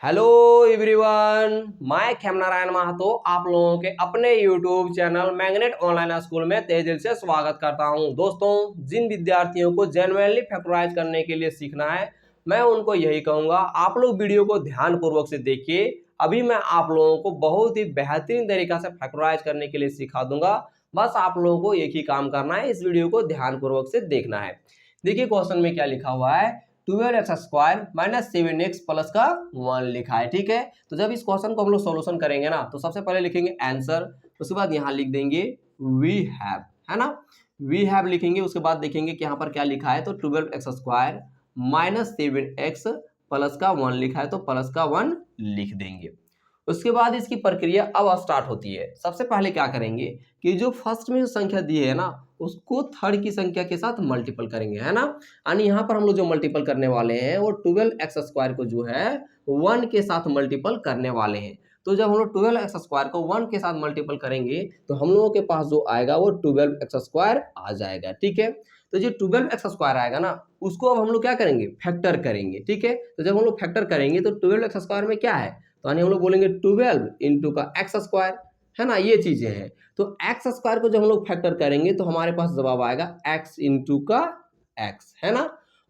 Hello everyone, मैं खेमनारायण महातो आप लोगों के अपने YouTube channel magnet online school में तहे दिल से स्वागत करता हूं। दोस्तों, जिन विद्यार्थियों को जेन्युइनली फैक्टराइज करने के लिए सीखना है, मैं उनको यही कहूंगा, आप लोग वीडियो को ध्यानपूर्वक से देखिए। अभी मैं आप लोगों को बहुत ही बेहतरीन तरीका से फैक्टराइज करने के लिए सिखा दूंगा। बस आप लोगों को एक ही काम करना है, इस वीडियो को ध्यानपूर्वक से देखना है। देखिए क्वेश्चन में क्या लिखा हुआ है, 12x² माइनस 7x प्लस का 1 लिखा है। ठीक है, तो जब इस क्वेश्चन को हम लोग सॉल्यूशन करेंगे ना, तो सबसे पहले लिखेंगे आंसर, उसके बाद यहाँ लिख देंगे वी हैव, है ना, वी हैव लिखेंगे। उसके बाद देखेंगे कि यहाँ पर क्या लिखा है, तो 12x² माइनस 7x प्लस का 1 लिखा है, तो प्लस का 1 लिख देंगे। उसके बाद इसकी प्रक्रिया अब स्टार्ट होती है। सबसे पहले क्या करेंगे कि जो फर्स्ट में जो संख्या दी है ना, उसको थर्ड की संख्या के साथ मल्टीपल करेंगे, है ना। यानी यहाँ पर हम लोग जो मल्टीपल करने वाले हैं वो 12x² को जो है 1 के साथ मल्टीपल करने वाले हैं। तो जब हम लोग 12x² को 1 के साथ मल्टीपल करेंगे तो हम लोगों के पास जो आएगा वो 12x² आ जाएगा। ठीक है, तो जो 12x² आएगा ना, उसको अब हम लोग क्या करेंगे, फैक्टर करेंगे। ठीक है, तो जब हम लोग फैक्टर करेंगे तो 12x² में क्या है, तो यानी हम लोग बोलेंगे 12 इंटू का x², है ना, ये चीजें हैं। तो x² को जब हम लोग फैक्टर करेंगे तो हमारे पास जवाब आएगा x इंटू का x, है ना।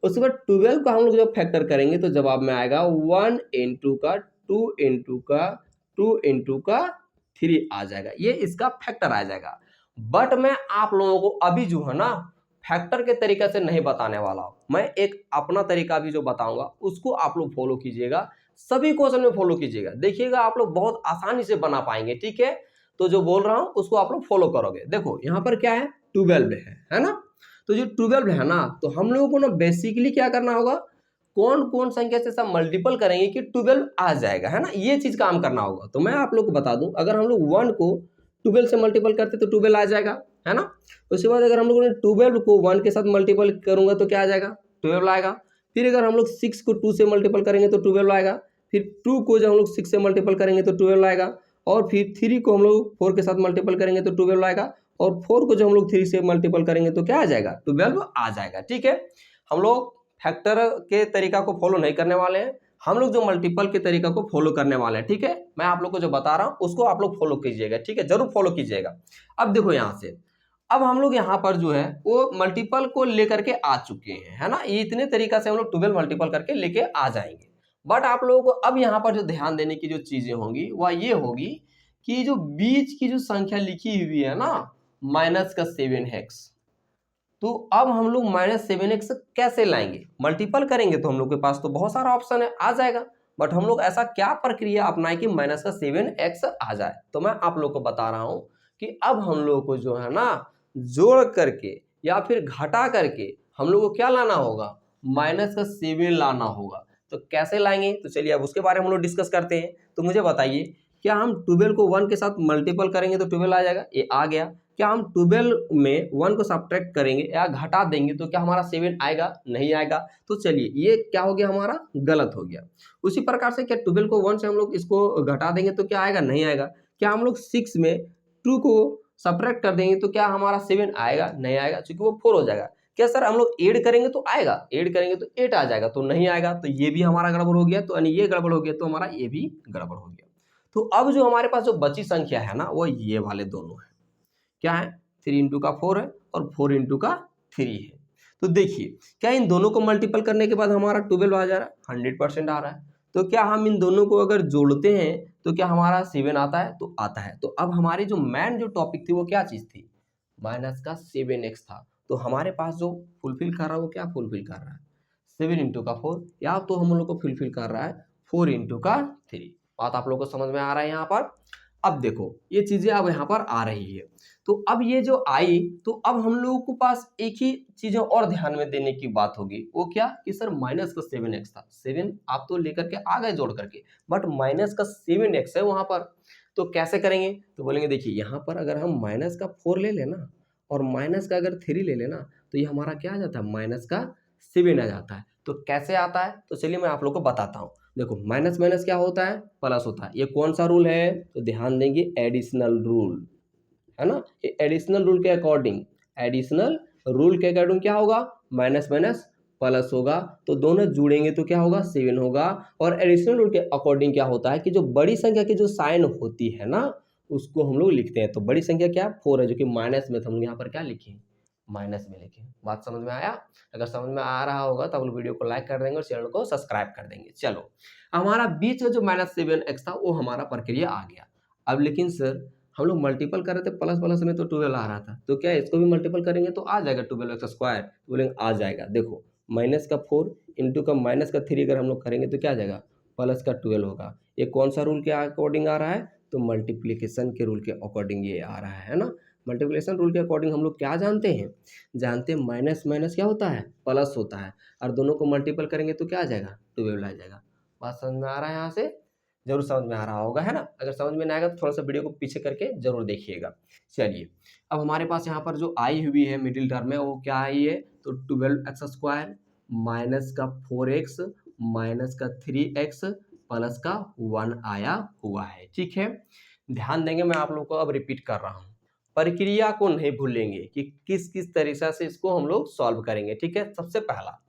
उसके बाद 12 को हम लोग जब फैक्टर करेंगे तो जवाब में आएगा 1 इंटू का 2 इंटू का 2 इंटू का 3 आ जाएगा, ये इसका फैक्टर आ जाएगा। बट मैं आप लोगों को अभी जो है ना फैक्टर के तरीके से नहीं बताने वाला हूं, मैं एक अपना तरीका भी जो बताऊंगा उसको आप लोग फॉलो कीजिएगा। सभी क्वेश्चन में फॉलो कीजिएगा, देखिएगा आप लोग बहुत आसानी से बना पाएंगे। ठीक है, तो जो बोल रहा हूं उसको आप लोग फॉलो करोगे। देखो यहाँ पर क्या है, 12 है ना। तो जो 12 है ना, तो हम लोगों को ना बेसिकली क्या करना होगा, कौन कौन संख्या से सब मल्टीपल करेंगे कि 12 आ जाएगा, है ना, ये चीज काम करना होगा। तो मैं आप लोग को बता दूं, अगर हम लोग 1 को 12 से मल्टीपल करते तो 12 आ जाएगा, है ना। उसके बाद अगर हम लोगों ने 12 को 1 के साथ मल्टीपल करूंगा तो क्या आ जाएगा, 12 आएगा। फिर अगर हम लोग 6 को 2 से मल्टीपल करेंगे तो 12 आएगा। फिर 2 को जब हम लोग 6 से मल्टीपल करेंगे तो 12 आएगा। और फिर 3 को हम लोग 4 के साथ मल्टीपल करेंगे तो 12 आएगा। और 4 को जब हम लोग 3 से मल्टीपल करेंगे तो क्या आ जाएगा, 12 आ जाएगा। ठीक है, हम लोग फैक्टर के तरीका को फॉलो नहीं करने वाले हैं, हम लोग जो मल्टीपल के तरीका को फॉलो करने वाले हैं। ठीक है, मैं आप लोग को जो बता रहा हूं उसको आप लोग फॉलो कीजिएगा। ठीक है, जरूर फॉलो कीजिएगा। अब देखो यहाँ से, अब हम लोग यहाँ पर जो है वो मल्टीपल को लेकर के आ चुके हैं, है ना। ये इतने तरीका से हम लोग 12 मल्टीपल करके लेके आ जाएंगे। बट आप लोगों को अब यहाँ पर जो ध्यान देने की जो चीजें होंगी वह ये होगी कि जो बीच की जो संख्या लिखी हुई है ना, माइनस का 7x, तो अब हम लोग -7x कैसे लाएंगे, मल्टीपल करेंगे तो हम लोग के पास तो बहुत सारा ऑप्शन है, आ जाएगा। बट हम लोग ऐसा क्या प्रक्रिया अपनाएं कि -7x आ जाए, तो मैं आप लोग को बता रहा हूं कि अब हम लोग को जो है ना जोड़ करके या फिर घटा करके हम लोग को क्या लाना होगा, -7 लाना होगा। तो कैसे लाएंगे, तो चलिए अब उसके बारे में हम लोग डिस्कस करते हैं। तो मुझे बताइए, क्या हम 12 को 1 के साथ मल्टीपल करेंगे तो 12 आ जाएगा, ये आ गया। क्या हम 12 में 1 को सब्ट्रैक्ट करेंगे या घटा देंगे तो क्या हमारा 7 आएगा, नहीं आएगा। तो चलिए ये क्या हो गया, हमारा गलत हो गया। उसी प्रकार से क्या 12 को 1 से हम लोग इसको घटा देंगे तो क्या आएगा, नहीं आएगा। क्या हम लोग 6 में 2 को सब्ट्रैक्ट कर देंगे तो क्या हमारा 7 आएगा, नहीं आएगा, क्योंकि वो 4 हो जाएगा। क्या सर हम लोग ऐड करेंगे तो आएगा, ऐड करेंगे तो 8 आ जाएगा, तो नहीं आएगा। तो ये भी हमारा गड़बड़ हो गया, तो यानी ये गड़बड़ हो गया, तो हमारा ये भी गड़बड़ हो गया। तो अब जो हमारे पास जो बची संख्या है ना, वो ये वाले दोनों है। क्या है, 3 इंटू का 4 है और 4 इंटू का 3 है। तो देखिए, क्या इन दोनों को मल्टीपल करने के बाद हमारा 12 आ जा रहा है, 100% आ रहा है। तो क्या हम इन दोनों को अगर जोड़ते हैं तो क्या हमारा 7 आता है, तो आता है। तो अब हमारी जो मेन जो टॉपिक थी वो क्या चीज थी, माइनस का 7x था। तो हमारे पास जो फुलफिल कर रहा है वो क्या फुलफिल कर रहा है, 7 इंटू का 4, या तो हम लोग को फुलफिल कर रहा है 4 इंटू का 3। बात आप लोग को समझ में आ रहा है यहाँ पर। अब देखो ये चीजें अब यहाँ पर आ रही है। तो अब ये जो आई, तो अब हम लोगों के पास एक ही चीजें और ध्यान में देने की बात होगी, वो क्या कि सर माइनस का 7x था, 7 आप तो लेकर के आ गए जोड़ करके, बट माइनस का 7x है वहां पर। तो कैसे करेंगे, तो बोलेंगे देखिए यहाँ पर अगर हम माइनस का 4 ले लेना और माइनस का अगर 3 ले लेना तो ये हमारा क्या आ जाता है, माइनस का 7 आ जाता है। तो कैसे आता है, तो चलिए मैं आप लोग को बताता हूँ। देखो माइनस माइनस क्या होता है, प्लस होता है। ये कौन सा रूल है, तो ध्यान देंगे, एडिशनल रूल, है ना। ये एडिशनल रूल के अकॉर्डिंग, एडिशनल रूल के अकॉर्डिंग क्या होगा, माइनस माइनस प्लस होगा, तो दोनों जुड़ेंगे तो क्या होगा 7 होगा। और एडिशनल रूल के अकॉर्डिंग क्या होता है कि जो बड़ी संख्या की जो साइन होती है ना उसको हम लोग लिखते हैं। तो बड़ी संख्या क्या 4 है जो कि माइनस में, तो हम लोग यहाँ पर क्या लिखें माइनस में लिखें। बात समझ में आया? अगर समझ में आ रहा होगा तो आप लोग वीडियो को लाइक कर देंगे और चैनल को सब्सक्राइब कर देंगे। चलो हमारा बीच में जो -7x था वो हमारा प्रक्रिया आ गया। अब लेकिन सर हम लोग मल्टीपल कर रहे थे, प्लस प्लस में तो 12 आ रहा था, तो क्या इसको भी मल्टीपल करेंगे तो आ जाएगा 12x²? बोलेंगे आ जाएगा। देखो माइनस का 4 इंटू का माइनस का 3 अगर हम लोग करेंगे तो क्या आ जाएगा प्लस का 12 होगा। ये कौन सा रूल के अकॉर्डिंग आ रहा है? तो मल्टीप्लिकेशन के रूल के अकॉर्डिंग ये आ रहा है ना। मल्टीप्लिकेशन रूल के अकॉर्डिंग हम लोग क्या जानते हैं? जानते हैं माइनस माइनस क्या होता है प्लस होता है, और दोनों को मल्टीपल करेंगे तो क्या आ जाएगा 12 आ जाएगा। बात समझ में आ रहा है? यहाँ से जरूर समझ में आ रहा होगा, है ना। अगर समझ में नहीं आएगा तो थोड़ा सा वीडियो को पीछे करके जरूर देखिएगा। चलिए अब हमारे पास यहाँ पर जो आई हुई है मिडिल टर्म में वो क्या आई है? तो 12x² माइनस का 4x माइनस का 3x प्लस का 1 आया हुआ है। ठीक है, ध्यान देंगे, मैं आप लोगों को अब रिपीट कर रहा हूँ। प्रक्रिया को नहीं भूलेंगे कि किस किस तरीके से इसको हम लोग सॉल्व करेंगे। ठीक है, सबसे पहला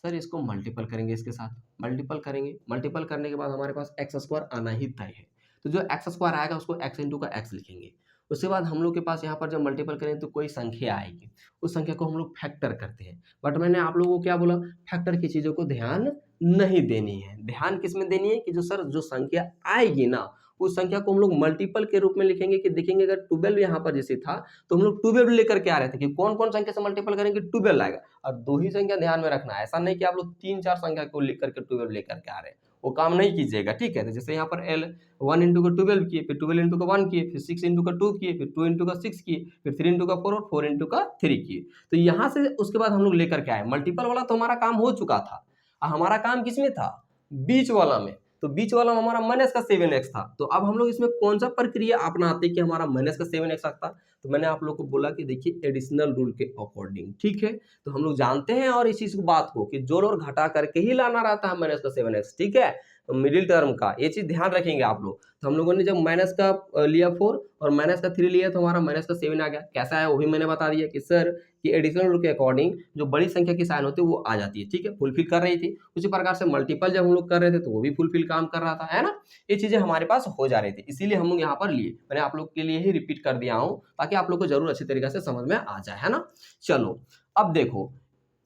सर इसको मल्टीपल करेंगे, इसके साथ मल्टीपल करेंगे। मल्टीपल करने के बाद हमारे पास x² आना ही तय है, तो जो x² आएगा उसको x इंटू का x लिखेंगे। उसके बाद हम लोग के पास यहाँ पर जब मल्टीपल करेंगे तो कोई संख्या आएगी, उस संख्या को हम लोग फैक्टर करते हैं। बट मैंने आप लोगों को क्या बोला, फैक्टर की चीज़ों को ध्यान नहीं देनी है। ध्यान किस में देनी है कि जो सर जो संख्या आएगी ना उस संख्या को हम लोग मल्टीपल के रूप में लिखेंगे। कि देखेंगे अगर 12 यहाँ पर जैसे था तो हम लोग 12 लेकर के आ रहे थे कि कौन कौन संख्या से मल्टीपल करेंगे 12 आएगा। और 2 ही संख्या ध्यान में रखना है, ऐसा नहीं कि आप लोग 3-4 संख्या को लिख करके 12 लेकर के आ रहे हैं, वो काम नहीं कीजिएगा। ठीक है, तो जैसे यहाँ पर L 1 इंटू का 12 किए, फिर 12 इंटू का 1 किए, फिर 6 इंटू का 2 किए, फिर 2 इंटू का 6 किए, फिर 3 इंटू का 4 और 4 इंटू का 3 किए। तो यहाँ से उसके बाद हम लोग लेकर के आए मल्टीपल वाला, तो हमारा काम हो चुका था। हमारा काम किस में था? बीच वाला में। तो बीच वाला में हमारा माइनस का 7x था। तो अब हम लोग इसमें कौन सा प्रक्रिया अपनाते कि हमारा माइनस का 7x आता? तो मैंने आप लोग को बोला कि देखिए एडिशनल रूल के अकॉर्डिंग। ठीक है, तो हम लोग जानते हैं और इस चीज को बात को कि जोड़ और घटा करके ही लाना रहता है माइनस का 7x। ठीक है, तो मिडिल टर्म का ये चीज ध्यान रखेंगे आप लोग। तो हम लोगों ने जब माइनस का लिया 4 और माइनस का 3 लिया तो हमारा माइनस का 7 आ गया। कैसा है वो भी मैंने बता दिया कि सर कि एडिशनल रूल के अकॉर्डिंग जो बड़ी संख्या की साइन होती है वो आ जाती है। ठीक है, फुलफिल कर रही थी। उसी प्रकार से मल्टीपल जब हम लोग कर रहे थे तो वो भी फुलफिल काम कर रहा था, है ना। ये चीजें हमारे पास हो जा रही थी, इसीलिए हम लोग यहाँ पर लिए। मैंने आप लोग के लिए ही रिपीट कर दिया हूँ ताकि आप लोग को जरूर अच्छी तरीके से समझ में आ जाए, है ना। चलो अब देखो,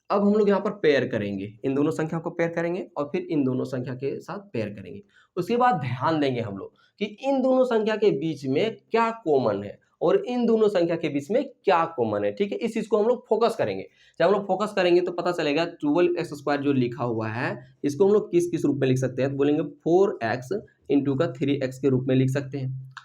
अब हम लोग यहाँ पर पेयर करेंगे, इन दोनों संख्या को पेयर करेंगे और फिर इन दोनों संख्या के साथ पेयर करेंगे। उसके बाद ध्यान देंगे हम लोग कि इन दोनों संख्या के बीच में क्या कॉमन है और इन दोनों संख्या के बीच में क्या कॉमन है। ठीक है, इस चीज को हम लोग फोकस करेंगे। जब हम लोग फोकस करेंगे तो पता चलेगा 12x² जो लिखा हुआ है इसको हम लोग किस किस रूप में लिख सकते हैं? तो बोलेंगे 4x इंटू का 3x के रूप में लिख सकते हैं।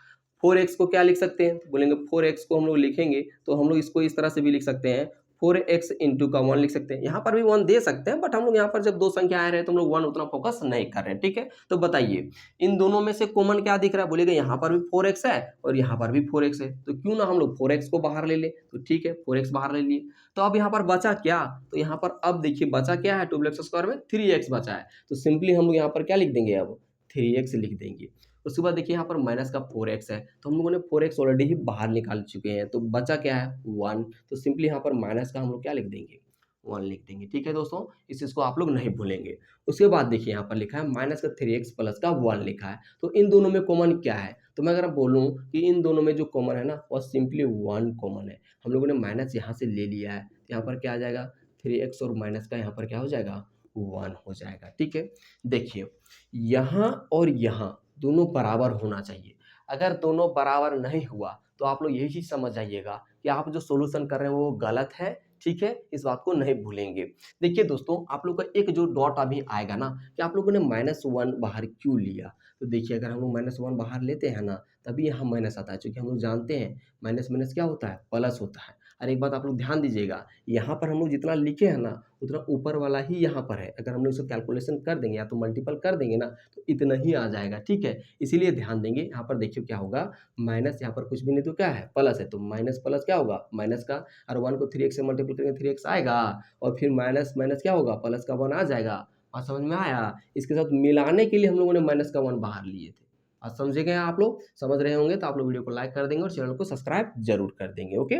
4x को क्या लिख सकते हैं? तो बोलेंगे 4x को हम लोग लिखेंगे तो हम लोग इसको इस तरह से भी लिख सकते हैं, 4x इंटू का 1 लिख सकते हैं। यहाँ पर भी 1 दे सकते हैं, बट हम लोग यहाँ पर जब 2 संख्या आ रहे हैं तो हम लोग 1 उतना फोकस नहीं कर रहे हैं। ठीक है, तो बताइए इन दोनों में से कॉमन क्या दिख रहा है? बोलेगा यहाँ पर भी 4x है और यहाँ पर भी 4x है, तो क्यों ना हम लोग 4x को बाहर ले ले। तो ठीक है, 4x बाहर ले लिए। तो अब यहाँ पर बचा क्या? तो यहाँ पर अब देखिए बचा क्या है? 12x² में 3x बचा है, तो सिंपली हम लोग यहाँ पर क्या लिख देंगे? अब 3x लिख देंगे। उसके बाद देखिए यहाँ पर माइनस का 4x है, तो हम लोगों ने 4x ऑलरेडी ही बाहर निकाल चुके हैं, तो बचा क्या है? 1। तो सिंपली यहाँ पर माइनस का हम लोग क्या लिख देंगे? 1 लिख देंगे। ठीक है दोस्तों, इस चीज़ को आप लोग नहीं भूलेंगे। उसके बाद देखिए यहाँ पर लिखा है माइनस का 3x प्लस का 1 लिखा है, तो इन दोनों में कॉमन क्या है? तो मैं अगर बोलूँ कि इन दोनों में जो कॉमन है ना वह सिंपली 1 कॉमन है। हम लोगों ने माइनस यहाँ से ले लिया है, यहाँ पर क्या आ जाएगा? 3x और माइनस का यहाँ पर क्या हो जाएगा? 1 हो जाएगा। ठीक है, देखिए यहाँ और यहाँ दोनों बराबर होना चाहिए। अगर दोनों बराबर नहीं हुआ तो आप लोग यही चीज़ समझ जाइएगा कि आप जो सॉल्यूशन कर रहे हैं वो गलत है। ठीक है, इस बात को नहीं भूलेंगे। देखिए दोस्तों, आप लोग का एक जो डॉट अभी आएगा ना कि आप लोगों ने -1 बाहर क्यों लिया? तो देखिए अगर हम लोग -1 बाहर लेते हैं ना तभी यहाँ माइनस आता है, क्योंकि हम लोग जानते हैं माइनस माइनस क्या होता है? प्लस होता है। और एक बात आप लोग ध्यान दीजिएगा, यहाँ पर हम लोग जितना लिखे हैं ना उतना ऊपर वाला ही यहाँ पर है। अगर हम लोग इसको कैलकुलेशन कर देंगे या तो मल्टीपल कर देंगे ना तो इतना ही आ जाएगा। ठीक है, इसीलिए ध्यान देंगे। यहाँ पर देखिए क्या होगा? माइनस यहाँ पर कुछ भी नहीं तो क्या है? प्लस है, तो माइनस प्लस क्या होगा? माइनस का, और 1 को 3x से मल्टीपल करेंगे 3x आएगा, और फिर माइनस माइनस क्या होगा? प्लस का 1 आ जाएगा। और समझ में आया? इसके साथ मिलाने के लिए हम लोगों ने माइनस का 1 बाहर लिए थे। आज समझे गए आप लोग? समझ रहे होंगे तो आप लोग वीडियो को लाइक कर देंगे और चैनल को सब्सक्राइब जरूर कर देंगे। ओके,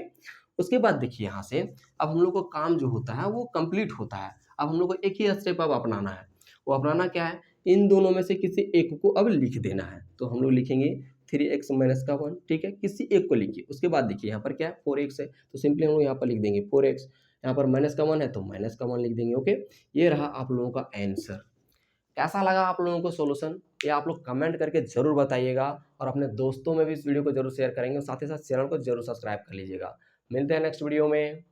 उसके बाद देखिए यहाँ से अब हम लोग का काम जो होता है वो कंप्लीट होता है। अब हम लोग को एक ही स्टेप अब अपनाना है। वो अपनाना क्या है, इन दोनों में से किसी एक को अब लिख देना है। तो हम लोग लिखेंगे 3x माइनस का 1, ठीक है, किसी एक को लिखिए। उसके बाद देखिए यहाँ पर क्या है 4x है, तो सिंपली हम लोग यहाँ पर लिख देंगे 4x। यहाँ पर माइनस का 1 है तो माइनस का 1 लिख देंगे। ओके, ये रहा आप लोगों का आंसर। कैसा लगा आप लोगों को सॉल्यूशन, ये आप लोग कमेंट करके जरूर बताइएगा, और अपने दोस्तों में भी इस वीडियो को जरूर शेयर करेंगे, साथ ही साथ चैनल को जरूर सब्सक्राइब कर लीजिएगा। मिलते हैं नेक्स्ट वीडियो में।